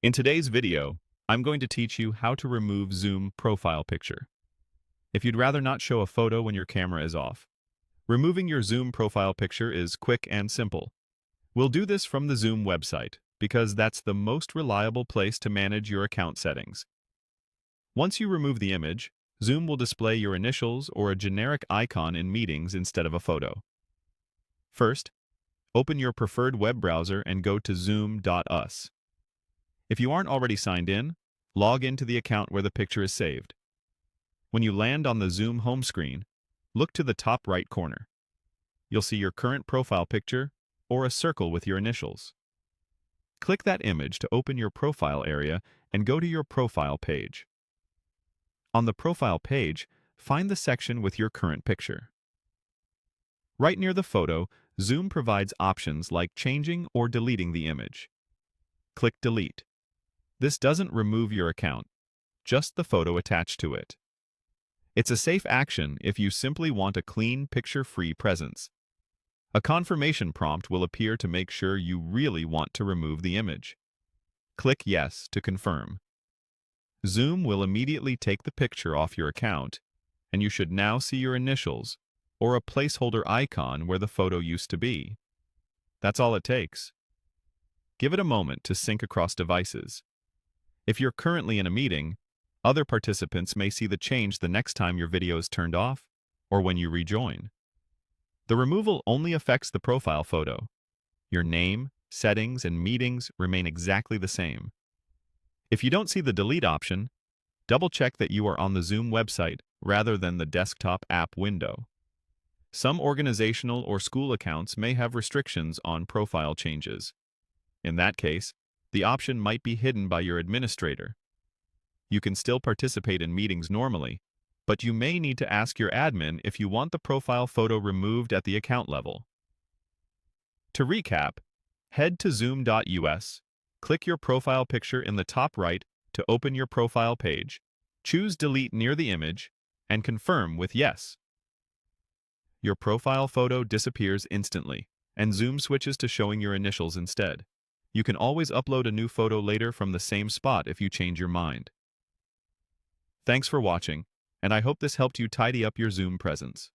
In today's video, I'm going to teach you how to remove Zoom profile picture. If you'd rather not show a photo when your camera is off, removing your Zoom profile picture is quick and simple. We'll do this from the Zoom website because that's the most reliable place to manage your account settings. Once you remove the image, Zoom will display your initials or a generic icon in meetings instead of a photo. First, open your preferred web browser and go to zoom.us. If you aren't already signed in, log into the account where the picture is saved. When you land on the Zoom home screen, look to the top right corner. You'll see your current profile picture or a circle with your initials. Click that image to open your profile area and go to your profile page. On the profile page, find the section with your current picture. Right near the photo, Zoom provides options like changing or deleting the image. Click Delete. This doesn't remove your account, just the photo attached to it. It's a safe action if you simply want a clean, picture-free presence. A confirmation prompt will appear to make sure you really want to remove the image. Click Yes to confirm. Zoom will immediately take the picture off your account, and you should now see your initials or a placeholder icon where the photo used to be. That's all it takes. Give it a moment to sync across devices. If you're currently in a meeting, other participants may see the change the next time your video is turned off or when you rejoin. The removal only affects the profile photo. Your name, settings, and meetings remain exactly the same. If you don't see the delete option, double-check that you are on the Zoom website rather than the desktop app window. Some organizational or school accounts may have restrictions on profile changes. In that case, the option might be hidden by your administrator. You can still participate in meetings normally, but you may need to ask your admin if you want the profile photo removed at the account level. To recap, head to zoom.us, click your profile picture in the top right to open your profile page, choose Delete near the image, and confirm with Yes. Your profile photo disappears instantly, and Zoom switches to showing your initials instead. You can always upload a new photo later from the same spot if you change your mind. Thanks for watching, and I hope this helped you tidy up your Zoom presence.